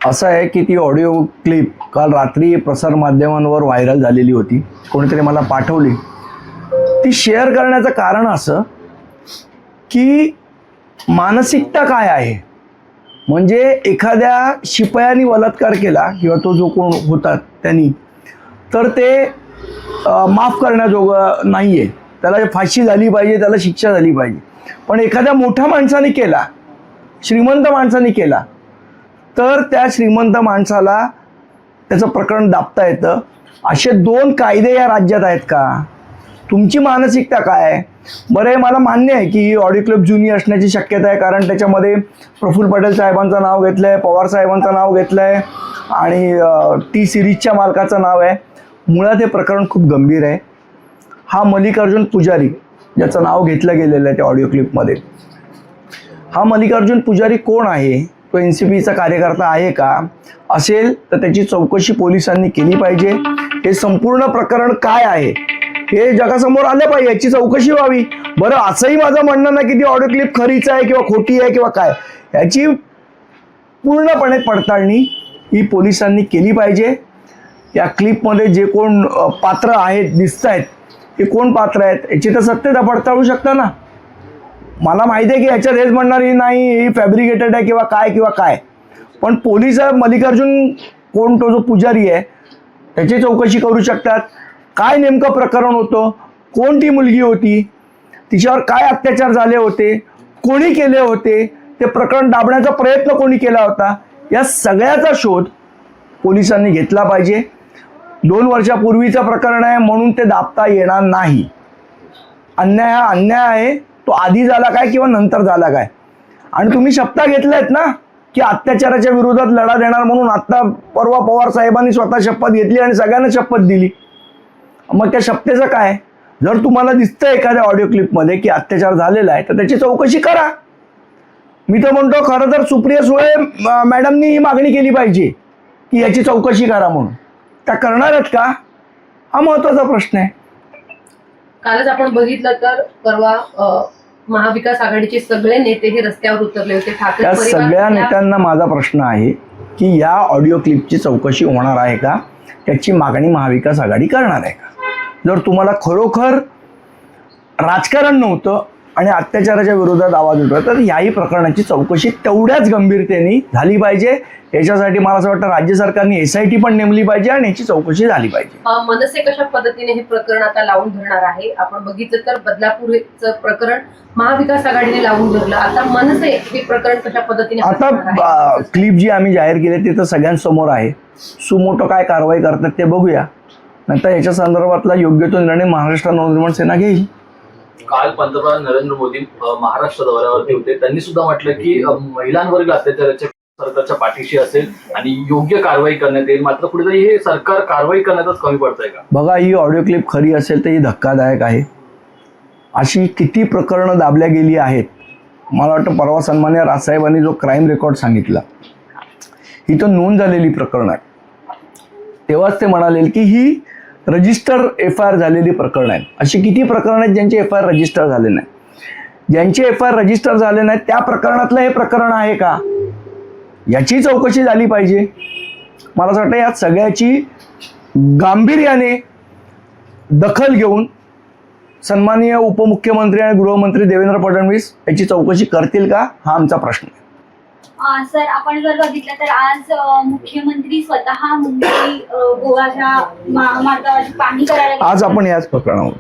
असं आहे की ती ऑडिओ क्लिप काल रात्री प्रसारमाध्यमांवर व्हायरल झालेली होती, कोणीतरी मला पाठवली. ती शेअर करण्याचं कारण असं की मानसिकता काय आहे, म्हणजे एखाद्या शिपायाने बलात्कार केला किंवा तो जो कोण होता त्यांनी, तर ते माफ करण्याजोगं नाही आहे, त्याला फाशी झाली पाहिजे, त्याला शिक्षा झाली पाहिजे. पण एखाद्या मोठ्या माणसाने केला, श्रीमंत माणसाने केला, तर त्या श्रीमंत माणसाला त्याचं प्रकरण दाबता येतं. असे 2 कायदे या राज्यात आहेत का? तुमची मानसिकता काय आहे? बरं, मला मान्य आहे की ही ऑडिओ क्लिप जुनी असण्याची शक्यता आहे, कारण त्याच्यामध्ये प्रफुल्ल पटेल साहेबांचं नाव घेतलं आहे, पवार साहेबांचं नाव घेतलं आहे आणि टी सिरीजच्या मालकाचं नाव आहे. मुळात हे प्रकरण खूप गंभीर आहे. हा मल्लिकार्जुन पुजारी ज्याचं नाव घेतलं गेलेलं आहे त्या ऑडिओ क्लिपमध्ये, हा मल्लिकार्जुन पुजारी कोण आहे? तो NCPचा कार्यकर्ता आहे का? असेल तर त्याची चौकशी पोलिसांनी केली पाहिजे. हे संपूर्ण प्रकरण काय आहे हे जगासमोर आलं पाहिजे, याची चौकशी व्हावी. बरं, असंही माझं म्हणणं नाही की ती ऑडिओ क्लिप खरीच आहे किंवा खोटी आहे किंवा काय, याची पूर्णपणे पडताळणी ही पोलिसांनी केली पाहिजे. या क्लिपमध्ये जे कोण पात्र आहेत, दिसत आहेत, हे कोण पात्र आहेत याची तर सत्यता पडताळू शकता ना. मला माहिती आहे की याच्यात हेच म्हणणार ही नाही, ही फॅब्रिकेटेड आहे किंवा काय, पण पोलिस मल्लिकार्जुन कोण, तो जो पुजारी आहे, त्याची चौकशी करू शकतात. काय नेमकं प्रकरण होतं, कोण ती मुलगी होती, तिच्यावर काय अत्याचार झाले होते, कोणी केले होते, ते प्रकरण दाबण्याचा प्रयत्न कोणी केला होता, या सगळ्याचा शोध पोलिसांनी घेतला पाहिजे. 2 वर्षापूर्वीचं प्रकरण आहे म्हणून ते दाबता येणार नाही. अन्याय हा अन्याय आहे, तो आधी झाला काय किंवा नंतर झाला काय. आणि तुम्ही शपथ घेतल्यात ना की अत्याचाराच्या विरोधात लढा देणार म्हणून. आत्ता परवा पवार साहेबांनी स्वतः शपथ घेतली आणि सगळ्यांना शपथ दिली. मग त्या शपथेचं काय? जर तुम्हाला दिसतं एखाद्या ऑडिओ क्लिपमध्ये की अत्याचार झालेला आहे तर त्याची चौकशी करा. मी तर म्हणतो खरं तर सुप्रिया सुळे मॅडमनी ही मागणी केली पाहिजे की याची चौकशी करा म्हणून. त्या करणार आहेत का, हा महत्त्वाचा प्रश्न आहे. कालच आपण बघितलं तर परवा महाविकास आघाडीचे सगळे नेते हे रस्त्यावर उतरले होते. त्या सगळ्या नेत्यांना माझा प्रश्न आहे की या ऑडिओ क्लिपची चौकशी होणार आहे का, त्याची मागणी महाविकास आघाडी करणार आहे का? जर तुम्हाला खरोखर राजकारण नव्हतं आणि अत्याचाराच्या विरोधात आवाज उठवा तर याही प्रकरणाची चौकशी तेवढ्याच गंभीरतेने झाली पाहिजे. याच्यासाठी मला असं वाटतं राज्य सरकारने SIT पण नेमली पाहिजे आणि याची चौकशी झाली पाहिजे. मनसे कशा पद्धतीने हे प्रकरण आता लावून धरणार आहे? आपण बघितलं तर बदलापूरचं प्रकरण महाविकास आघाडीने लावून धरलं, आता मनसे हे प्रकरण कशा पद्धतीने? आता क्लिप जी आम्ही जाहीर केली ती तर सगळ्यांसमोर आहे. सुमोटो काय कारवाई करतात ते बघूया, नंतर याच्या संदर्भातला योग्य तो निर्णय महाराष्ट्र नवनिर्माण सेना घेईल. काल पंतप्रधान नरेंद्र मोदी महाराष्ट्र दौऱ्यावरती होते. त्यांनी सुद्धा म्हटलं की महिलांवरील अत्याचाराच्या सरकारच्या पाठीशी असेल आणि योग्य कारवाई करण्यात येईल. मात्र कुठेतरी हे सरकार कारवाई करण्यातच कमी पडतंय का? बघा, ही ऑडिओ क्लिप खरी असेल तर ही धक्कादायक आहे. अशी किती प्रकरणं दाबल्या गेली आहेत. मला वाटतं परवा सन्मान्य राजसाहेबांनी जो क्राईम रेकॉर्ड सांगितला, ही तर नोंद झालेली प्रकरण आहे. तेव्हाच ते म्हणाले की ही रजिस्टर FIR झालेली प्रकरण आहेत. अशी किती प्रकरण आहेत ज्यांचे FIR रजिस्टर झाले नाही. ज्यांचे FIR रजिस्टर झाले नाहीत त्या प्रकरणातलं हे प्रकरण आहे का, याची चौकशी झाली पाहिजे. मला असं वाटतं यात सगळ्याची गांभीर्याने दखल घेऊन सन्माननीय उपमुख्यमंत्री आणि गृहमंत्री देवेंद्र फडणवीस याची चौकशी करतील का, हा आमचा प्रश्न आहे. सर, आपण जर बघितलं तर आज मुख्यमंत्री स्वतः मुंबई गोवाच्या मार्गावर पाहणी करायला, आज आपण याच प्रकरणावर